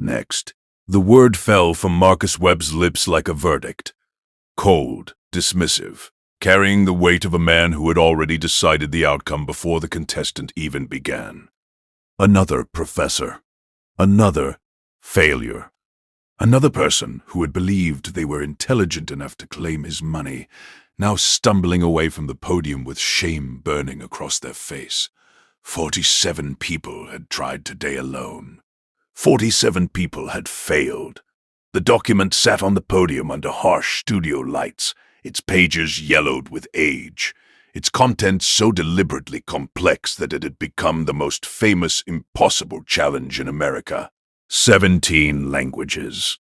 Next, the word fell from Marcus Webb's lips like a verdict. Cold, dismissive, carrying the weight of a man who had already decided the outcome before the contestant even began. Another professor. Another failure. Another person who had believed they were intelligent enough to claim his money, now stumbling away from the podium with shame burning across their face. 47 people had tried today alone. 47 people had failed. The document sat on the podium under harsh studio lights, its pages yellowed with age, its contents so deliberately complex that it had become the most famous impossible challenge in America. 17 languages.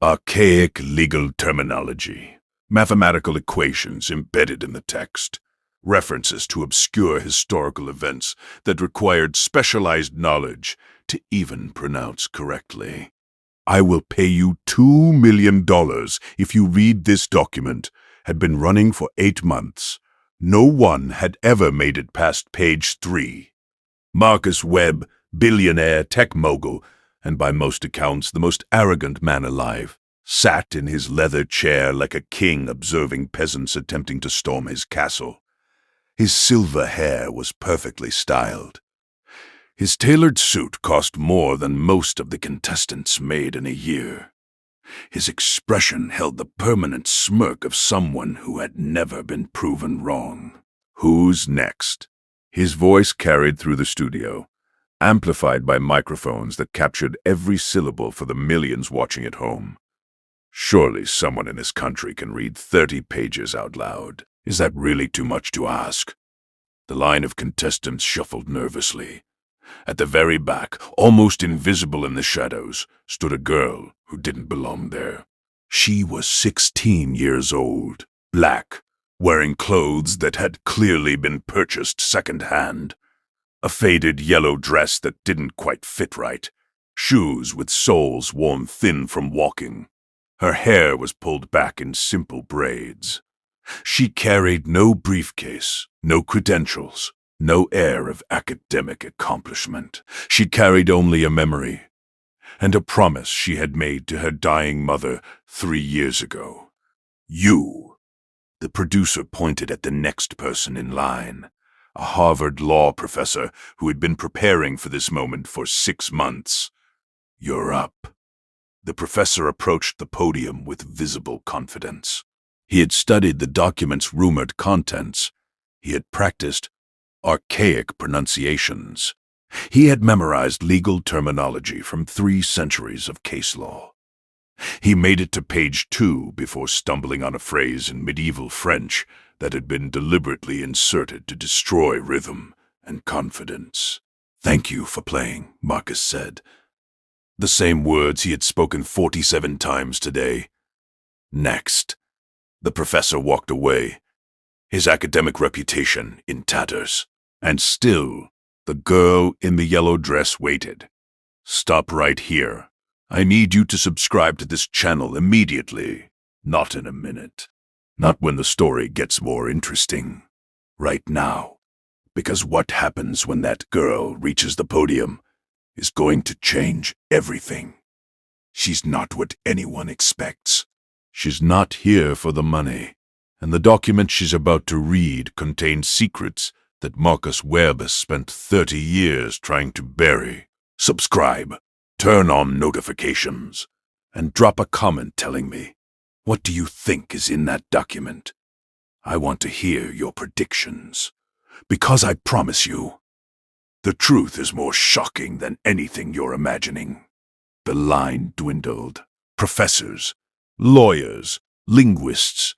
Archaic legal terminology. Mathematical equations embedded in the text. References to obscure historical events that required specialized knowledge to even pronounce correctly. I will pay you $2 million if you read this document. Had been running for 8 months. No one had ever made it past page 3. Marcus Webb, billionaire, tech mogul, and by most accounts the most arrogant man alive, sat in his leather chair like a king observing peasants attempting to storm his castle. His silver hair was perfectly styled. His tailored suit cost more than most of the contestants made in a year. His expression held the permanent smirk of someone who had never been proven wrong. Who's next? His voice carried through the studio, amplified by microphones that captured every syllable for the millions watching at home. Surely someone in this country can read 30 pages out loud. Is that really too much to ask? The line of contestants shuffled nervously. At the very back, almost invisible in the shadows, stood a girl who didn't belong there. She was 16 years old, black, wearing clothes that had clearly been purchased second-hand. A faded yellow dress that didn't quite fit right, shoes with soles worn thin from walking. Her hair was pulled back in simple braids. She carried no briefcase, no credentials, no air of academic accomplishment. She carried only a memory, and a promise she had made to her dying mother 3 years ago. You. The producer pointed at the next person in line, a Harvard law professor who had been preparing for this moment for 6 months. You're up. The professor approached the podium with visible confidence. He had studied the document's rumored contents. He had practiced archaic pronunciations. He had memorized legal terminology from 3 centuries of case law. He made it to page 2 before stumbling on a phrase in medieval French that had been deliberately inserted to destroy rhythm and confidence. "Thank you for playing," Marcus said. The same words he had spoken 47 times today. Next. The professor walked away, his academic reputation in tatters. And still, the girl in the yellow dress waited. "Stop right here. I need you to subscribe to this channel immediately. Not in a minute. Not when the story gets more interesting. Right now. Because what happens when that girl reaches the podium is going to change everything. She's not what anyone expects. She's not here for the money, and the document she's about to read contains secrets that Marcus Webb has spent 30 years trying to bury. Subscribe, turn on notifications, and drop a comment telling me, what do you think is in that document? I want to hear your predictions, because I promise you, the truth is more shocking than anything you're imagining." The line dwindled. Professors, lawyers, linguists,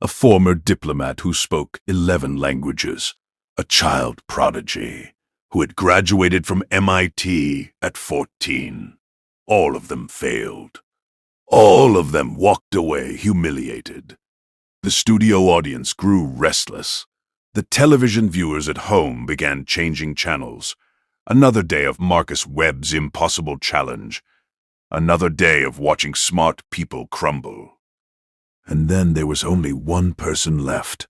a former diplomat who spoke 11 languages, a child prodigy who had graduated from MIT at 14. All of them failed. All of them walked away humiliated. The studio audience grew restless. The television viewers at home began changing channels. Another day of Marcus Webb's impossible challenge. Another day of watching smart people crumble. And then there was only one person left.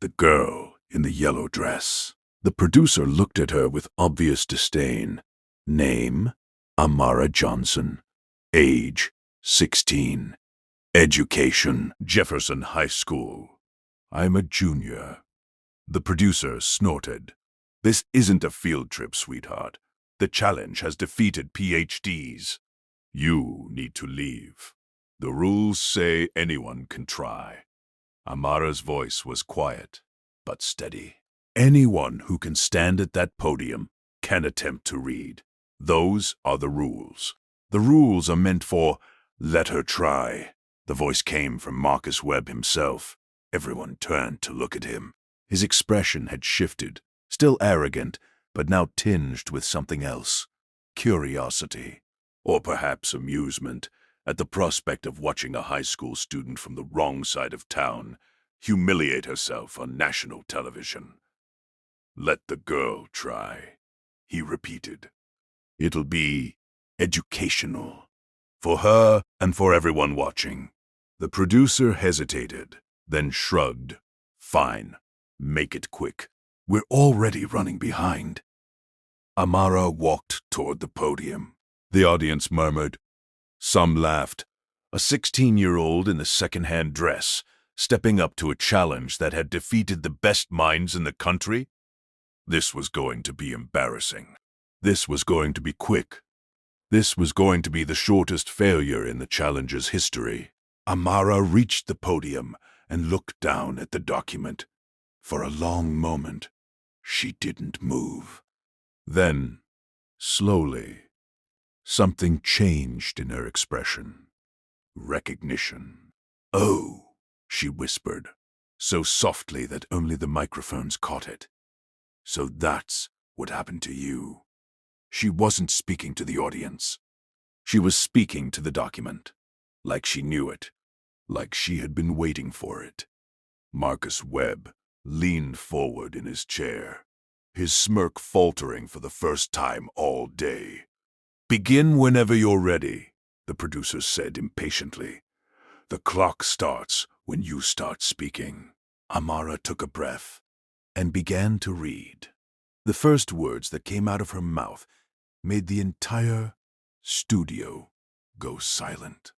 The girl in the yellow dress. The producer looked at her with obvious disdain. Name, Amara Johnson. Age, 16. Education, Jefferson High School. I'm a junior. The producer snorted. This isn't a field trip, sweetheart. The challenge has defeated PhDs. You need to leave. The rules say anyone can try. Amara's voice was quiet, but steady. Anyone who can stand at that podium can attempt to read. Those are the rules. The rules are meant for let her try. The voice came from Marcus Webb himself. Everyone turned to look at him. His expression had shifted, still arrogant, but now tinged with something else. Curiosity, or perhaps amusement, at the prospect of watching a high school student from the wrong side of town humiliate herself on national television. Let the girl try, he repeated. It'll be educational, for her and for everyone watching. The producer hesitated, then shrugged. Fine, make it quick. We're already running behind. Amara walked toward the podium. The audience murmured. Some laughed. A 16-year-old in a second-hand dress, stepping up to a challenge that had defeated the best minds in the country? This was going to be embarrassing. This was going to be quick. This was going to be the shortest failure in the challenge's history. Amara reached the podium and looked down at the document. For a long moment, she didn't move. Then, slowly, something changed in her expression. Recognition. Oh, she whispered, so softly that only the microphones caught it. So that's what happened to you. She wasn't speaking to the audience. She was speaking to the document, like she knew it, like she had been waiting for it. Marcus Webb leaned forward in his chair, his smirk faltering for the first time all day. Begin whenever you're ready, the producer said impatiently. The clock starts when you start speaking. Amara took a breath and began to read. The first words that came out of her mouth made the entire studio go silent.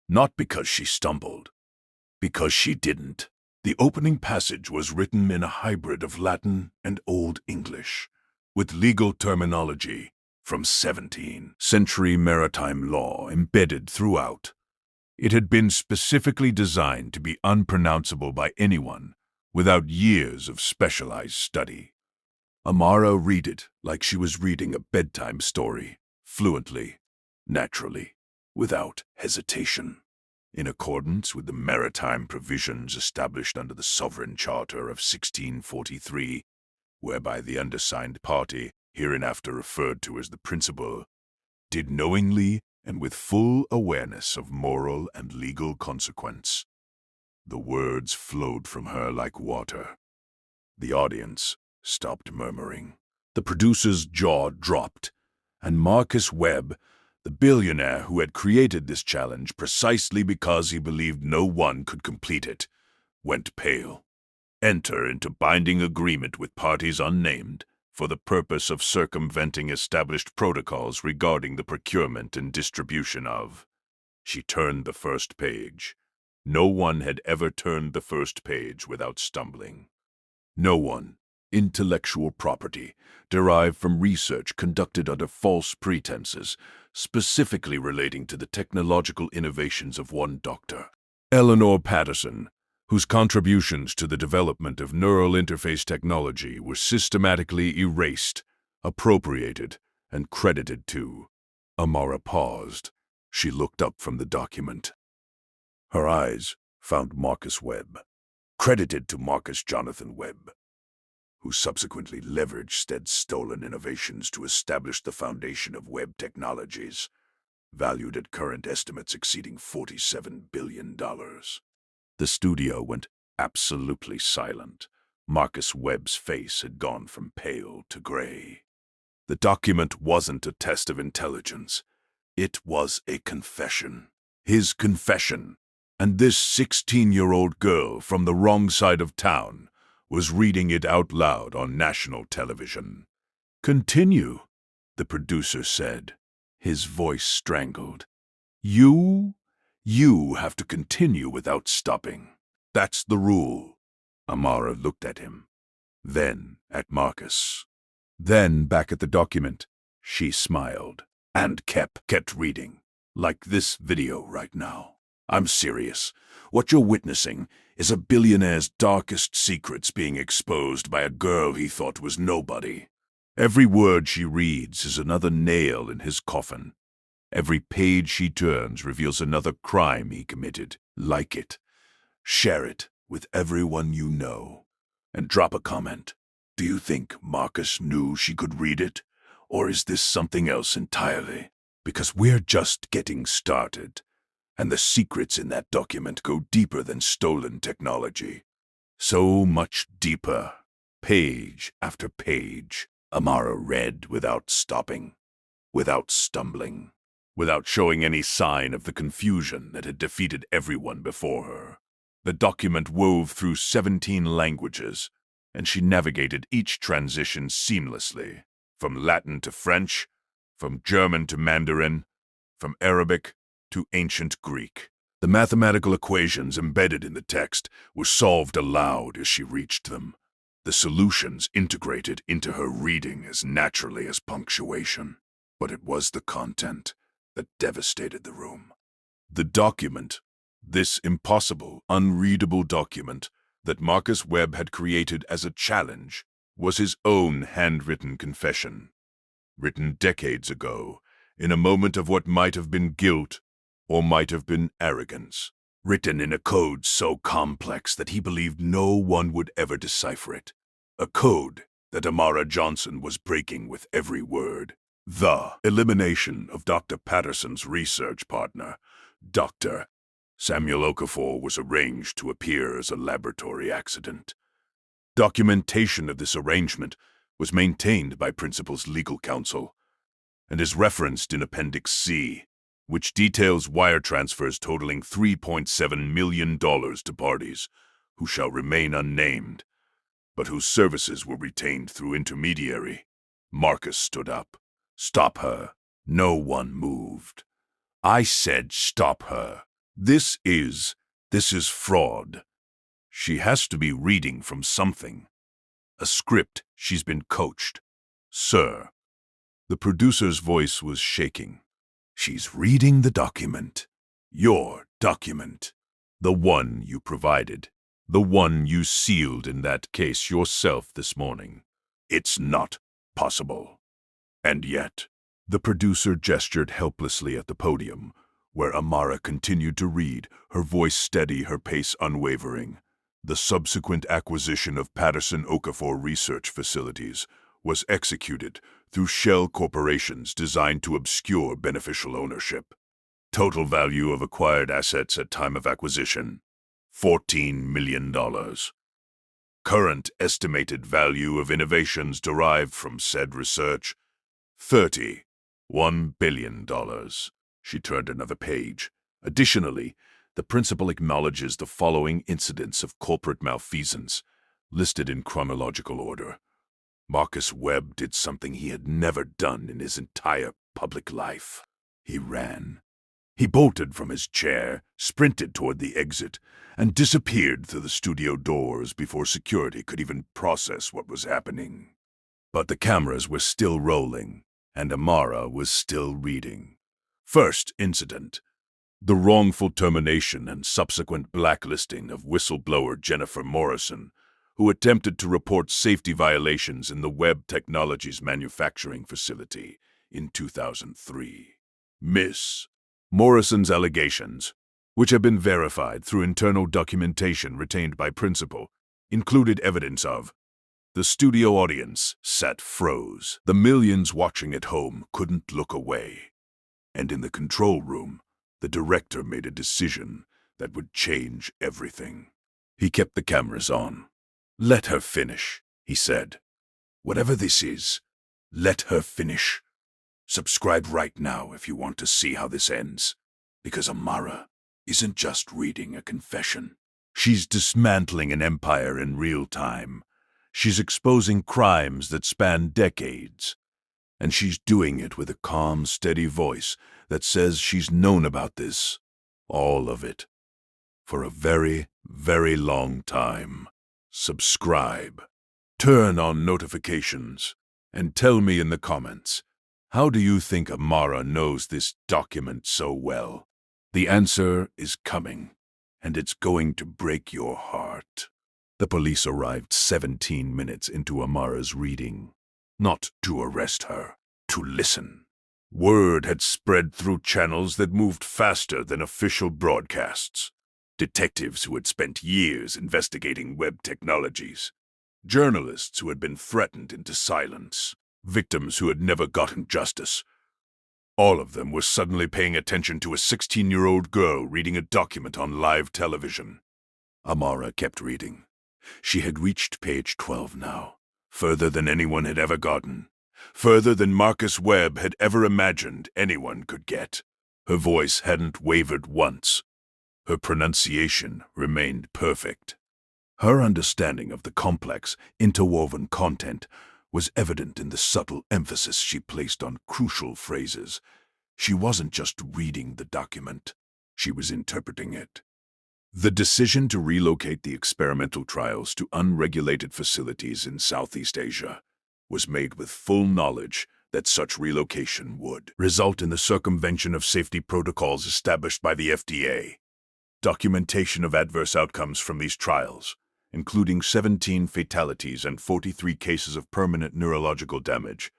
Not because she stumbled, because she didn't. The opening passage was written in a hybrid of Latin and Old English, with legal terminology from 17th century maritime law embedded throughout. It had been specifically designed to be unpronounceable by anyone without years of specialized study. Amara read it like she was reading a bedtime story, fluently, naturally, without hesitation. In accordance with the maritime provisions established under the Sovereign Charter of 1643, whereby the undersigned party, hereinafter referred to as the principal, did knowingly and with full awareness of moral and legal consequence. The words flowed from her like water. The audience stopped murmuring. The producer's jaw dropped, and Marcus Webb, the billionaire who had created this challenge precisely because he believed no one could complete it, went pale. Enter into binding agreement with parties unnamed for the purpose of circumventing established protocols regarding the procurement and distribution of. She turned the first page. No one had ever turned the first page without stumbling. No one. Intellectual property, derived from research conducted under false pretenses, specifically relating to the technological innovations of one doctor, Eleanor Patterson, whose contributions to the development of neural interface technology were systematically erased, appropriated, and credited to. Amara paused. She looked up from the document. Her eyes found Marcus Webb, credited to Marcus Jonathan Webb, who subsequently leveraged said stolen innovations to establish the foundation of Webb Technologies, valued at current estimates exceeding $47 billion. The studio went absolutely silent. Marcus Webb's face had gone from pale to gray. The document wasn't a test of intelligence. It was a confession. His confession. And this 16-year-old girl from the wrong side of town was reading it out loud on national television. Continue, the producer said, his voice strangled. You have to continue without stopping. That's the rule. Amara looked at him, then at Marcus, then back at the document. She smiled and kept reading, like this video right now. I'm serious. What you're witnessing is a billionaire's darkest secrets being exposed by a girl he thought was nobody. Every word she reads is another nail in his coffin. Every page she turns reveals another crime he committed. Like it. Share it with everyone you know. And drop a comment. Do you think Marcus knew she could read it? Or is this something else entirely? Because we're just getting started. And the secrets in that document go deeper than stolen technology. So much deeper. Page after page. Amara read without stopping, without stumbling, without showing any sign of the confusion that had defeated everyone before her. The document wove through 17 languages, and she navigated each transition seamlessly, from Latin to French, from German to Mandarin, from Arabic to ancient Greek. The mathematical equations embedded in the text were solved aloud as she reached them, the solutions integrated into her reading as naturally as punctuation. But it was the content that devastated the room. The document, this impossible, unreadable document that Marcus Webb had created as a challenge, was his own handwritten confession, written decades ago, in a moment of what might have been guilt or might have been arrogance, written in a code so complex that he believed no one would ever decipher it, a code that Amara Johnson was breaking with every word. The elimination of Dr. Patterson's research partner, Dr. Samuel Okafor, was arranged to appear as a laboratory accident. Documentation of this arrangement was maintained by Principal's legal counsel and is referenced in Appendix C, which details wire transfers totaling $3.7 million to parties who shall remain unnamed, but whose services were retained through intermediary. Marcus stood up. Stop her. No one moved. I said stop her. This is fraud. She has to be reading from something. A script she's been coached. Sir. The producer's voice was shaking. She's reading the document. Your document. The one you provided. The one you sealed in that case yourself this morning. It's not possible. And yet, the producer gestured helplessly at the podium, where Amara continued to read, her voice steady, her pace unwavering. The subsequent acquisition of Patterson Okafor research facilities was executed through shell corporations designed to obscure beneficial ownership. Total value of acquired assets at time of acquisition, $14 million. Current estimated value of innovations derived from said research, $31 billion. She turned another page. Additionally, the principal acknowledges the following incidents of corporate malfeasance, listed in chronological order. Marcus Webb did something he had never done in his entire public life. He ran. He bolted from his chair, sprinted toward the exit, and disappeared through the studio doors before security could even process what was happening. But the cameras were still rolling, and Amara was still reading. First incident: the wrongful termination and subsequent blacklisting of whistleblower Jennifer Morrison, who attempted to report safety violations in the Webb Technologies manufacturing facility in 2003. Miss Morrison's allegations, which have been verified through internal documentation retained by Principal, included evidence of the studio audience sat froze. The millions watching at home couldn't look away. And in the control room, the director made a decision that would change everything. He kept the cameras on. Let her finish, he said. Whatever this is, let her finish. Subscribe right now if you want to see how this ends. Because Amara isn't just reading a confession. She's dismantling an empire in real time. She's exposing crimes that span decades. And she's doing it with a calm, steady voice that says she's known about this, all of it, for a very, very long time. Subscribe, turn on notifications, and tell me in the comments, how do you think Amara knows this document so well? The answer is coming, and it's going to break your heart. The police arrived 17 minutes into Amara's reading, not to arrest her, to listen. Word had spread through channels that moved faster than official broadcasts. Detectives who had spent years investigating web technologies. Journalists who had been threatened into silence. Victims who had never gotten justice. All of them were suddenly paying attention to a 16-year-old girl reading a document on live television. Amara kept reading. She had reached page 12 now, further than anyone had ever gotten, further than Marcus Webb had ever imagined anyone could get. Her voice hadn't wavered once. Her pronunciation remained perfect. Her understanding of the complex, interwoven content was evident in the subtle emphasis she placed on crucial phrases. She wasn't just reading the document, she was interpreting it. The decision to relocate the experimental trials to unregulated facilities in Southeast Asia was made with full knowledge that such relocation would result in the circumvention of safety protocols established by the FDA. Documentation of adverse outcomes from these trials, including 17 fatalities and 43 cases of permanent neurological damage,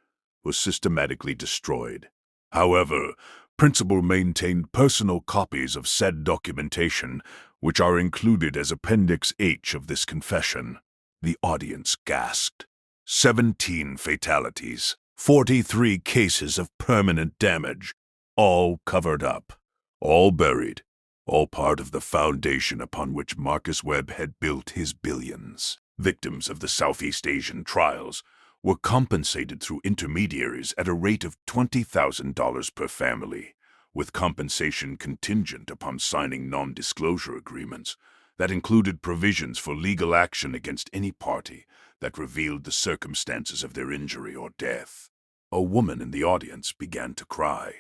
was systematically destroyed. However, Principal maintained personal copies of said documentation, which are included as Appendix H of this confession. The audience gasped. 17 fatalities, 43 cases of permanent damage, all covered up, all buried, all part of the foundation upon which Marcus Webb had built his billions. Victims of the Southeast Asian trials were compensated through intermediaries at a rate of $20,000 per family, with compensation contingent upon signing non-disclosure agreements that included provisions for legal action against any party that revealed the circumstances of their injury or death. A woman in the audience began to cry.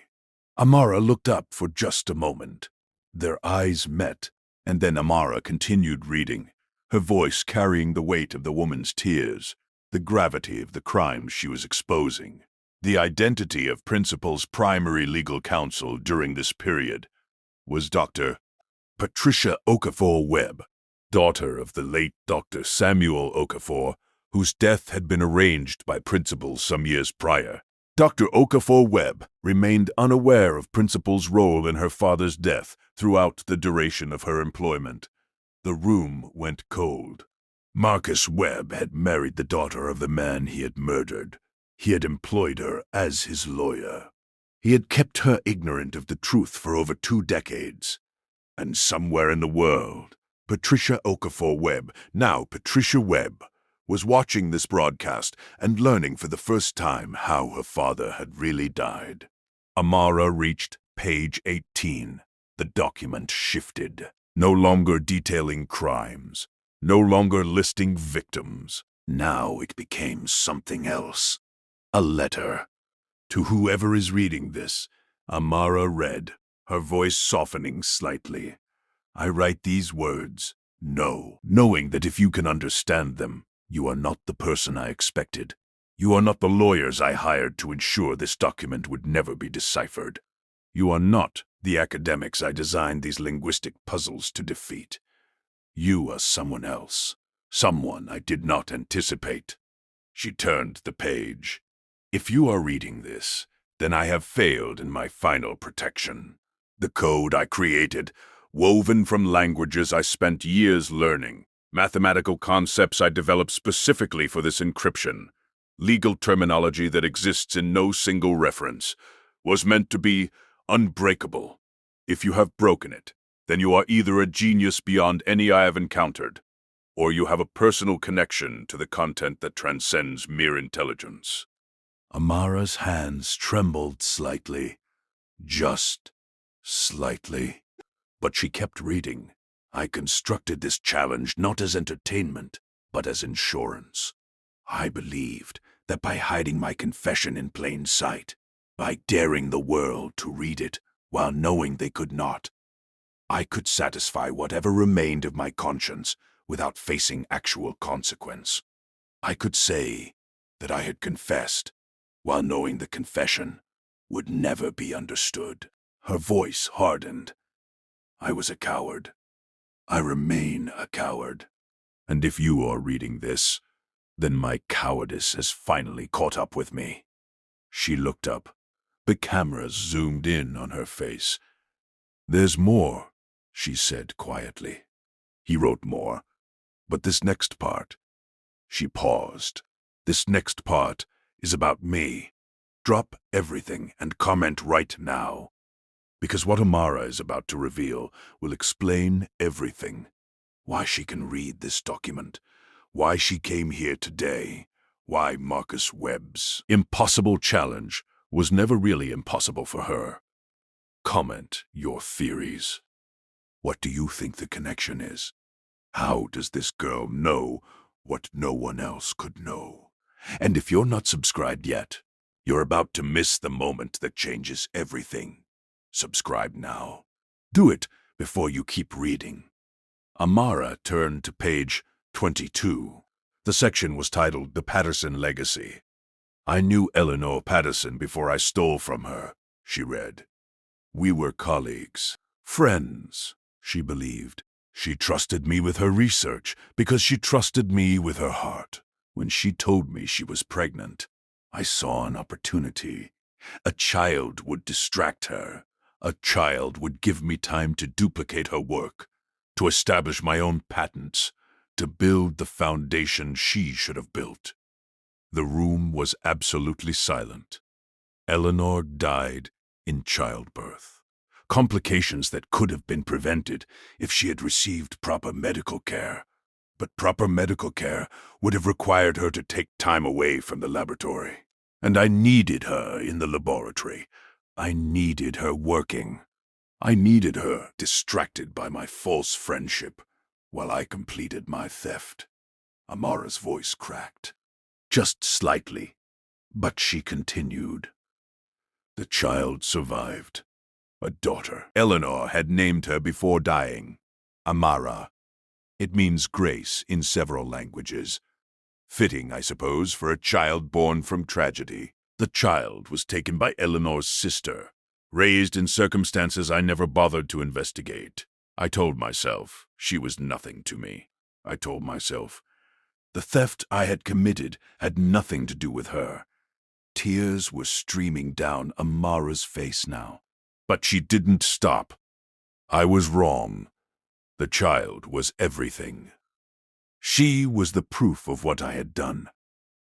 Amara looked up for just a moment. Their eyes met, and then Amara continued reading, her voice carrying the weight of the woman's tears, the gravity of the crimes she was exposing. The identity of Principal's primary legal counsel during this period was Dr. Patricia Okafor Webb, daughter of the late Dr. Samuel Okafor, whose death had been arranged by Principal some years prior. Dr. Okafor Webb remained unaware of Principal's role in her father's death throughout the duration of her employment. The room went cold. Marcus Webb had married the daughter of the man he had murdered. He had employed her as his lawyer. He had kept her ignorant of the truth for over 2 decades. And somewhere in the world, Patricia Okafor Webb, now Patricia Webb, was watching this broadcast and learning for the first time how her father had really died. Amara reached page 18. The document shifted, no longer detailing crimes, no longer listing victims. Now it became something else. A letter. To whoever is reading this, Amara read, her voice softening slightly. I write these words, knowing that if you can understand them, you are not the person I expected. You are not the lawyers I hired to ensure this document would never be deciphered. You are not the academics I designed these linguistic puzzles to defeat. You are someone else, someone I did not anticipate. She turned the page. If you are reading this, then I have failed in my final protection. The code I created, woven from languages I spent years learning, mathematical concepts I developed specifically for this encryption, legal terminology that exists in no single reference, was meant to be unbreakable. If you have broken it, then you are either a genius beyond any I have encountered, or you have a personal connection to the content that transcends mere intelligence. Amara's hands trembled slightly, just slightly, but she kept reading. I constructed this challenge not as entertainment, but as insurance. I believed that by hiding my confession in plain sight, by daring the world to read it while knowing they could not, I could satisfy whatever remained of my conscience without facing actual consequence. I could say that I had confessed while knowing the confession would never be understood. Her voice hardened. I was a coward. I remain a coward. And if you are reading this, then my cowardice has finally caught up with me. She looked up. The cameras zoomed in on her face. There's more, she said quietly. He wrote more. But this next part. She paused. This next part is about me. Drop everything and comment right now. Because what Amara is about to reveal will explain everything. Why she can read this document. Why she came here today. Why Marcus Webb's impossible challenge was never really impossible for her. Comment your theories. What do you think the connection is? How does this girl know what no one else could know? And if you're not subscribed yet, you're about to miss the moment that changes everything. Subscribe now. Do it before you keep reading. Amara turned to page 22. The section was titled The Patterson Legacy. I knew Eleanor Patterson before I stole from her, she read. We were colleagues, friends, she believed. She trusted me with her research because she trusted me with her heart. When she told me she was pregnant, I saw an opportunity. A child would distract her. A child would give me time to duplicate her work, to establish my own patents, to build the foundation she should have built. The room was absolutely silent. Eleanor died in childbirth. Complications that could have been prevented if she had received proper medical care. But proper medical care would have required her to take time away from the laboratory. And I needed her in the laboratory. I needed her working. I needed her distracted by my false friendship while I completed my theft. Amara's voice cracked. Just slightly, but she continued. The child survived. A daughter. Eleanor had named her before dying. Amara. It means grace in several languages. Fitting, I suppose, for a child born from tragedy. The child was taken by Eleanor's sister, raised in circumstances I never bothered to investigate. I told myself she was nothing to me. I told myself the theft I had committed had nothing to do with her. Tears were streaming down Amara's face now. But she didn't stop. I was wrong. The child was everything. She was the proof of what I had done.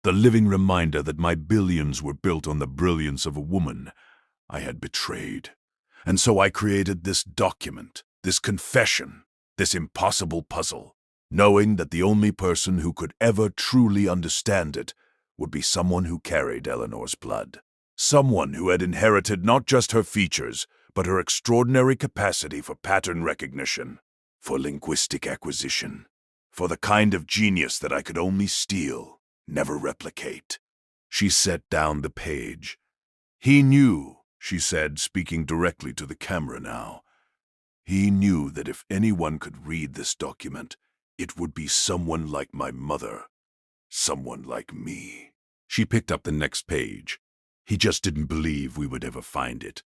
The living reminder that my billions were built on the brilliance of a woman I had betrayed. And so I created this document, this confession, this impossible puzzle, knowing that the only person who could ever truly understand it would be someone who carried Eleanor's blood. Someone who had inherited not just her features, but her extraordinary capacity for pattern recognition, for linguistic acquisition, for the kind of genius that I could only steal, never replicate. She set down the page. He knew, she said, speaking directly to the camera now. He knew that if anyone could read this document, it would be someone like my mother, someone like me. She picked up the next page. He just didn't believe we would ever find it.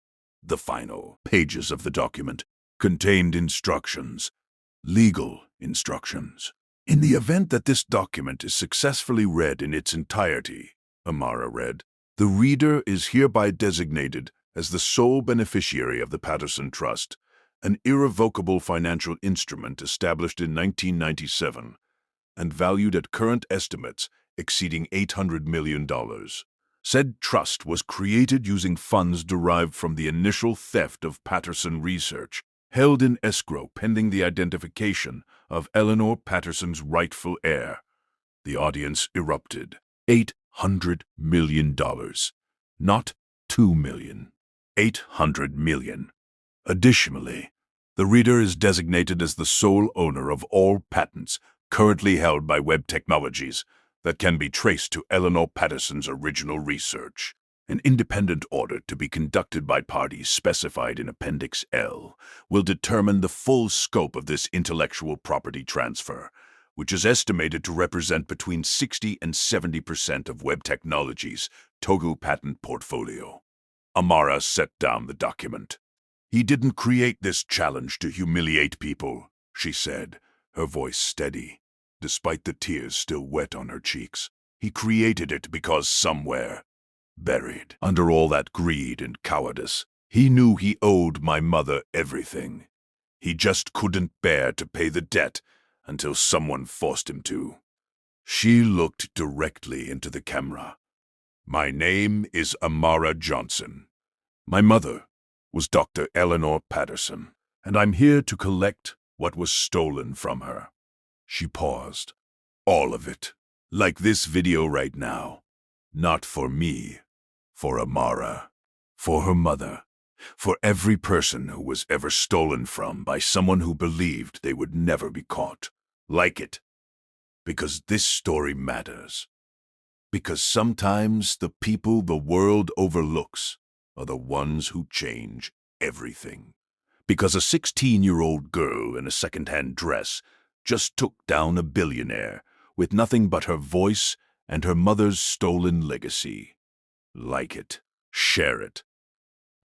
The final pages of the document contained instructions, legal instructions. In the event that this document is successfully read in its entirety, Amara read, the reader is hereby designated as the sole beneficiary of the Patterson Trust, an irrevocable financial instrument established in 1997 and valued at current estimates exceeding $800 million. Said trust was created using funds derived from the initial theft of Patterson research, held in escrow pending the identification of Eleanor Patterson's rightful heir. The audience erupted. $800 million. Not $2 million. $800 million. Additionally, the reader is designated as the sole owner of all patents currently held by Webb Technologies, that can be traced to Eleanor Patterson's original research. An independent audit to be conducted by parties specified in Appendix L will determine the full scope of this intellectual property transfer, which is estimated to represent between 60 and 70% of web technology's total patent portfolio. Amara set down the document. "He didn't create this challenge to humiliate people," she said, her voice steady, despite the tears still wet on her cheeks. "He created it because somewhere, buried under all that greed and cowardice, he knew he owed my mother everything. He just couldn't bear to pay the debt until someone forced him to." She looked directly into the camera. "My name is Amara Johnson. My mother was Dr. Eleanor Patterson, and I'm here to collect what was stolen from her." She paused. "All of it. Like this video right now. Not for me. For Amara. For her mother. For every person who was ever stolen from by someone who believed they would never be caught. Like it. Because this story matters. Because sometimes the people the world overlooks are the ones who change everything. Because a 16-year-old girl in a second-hand dress just took down a billionaire with nothing but her voice and her mother's stolen legacy. Like it, share it,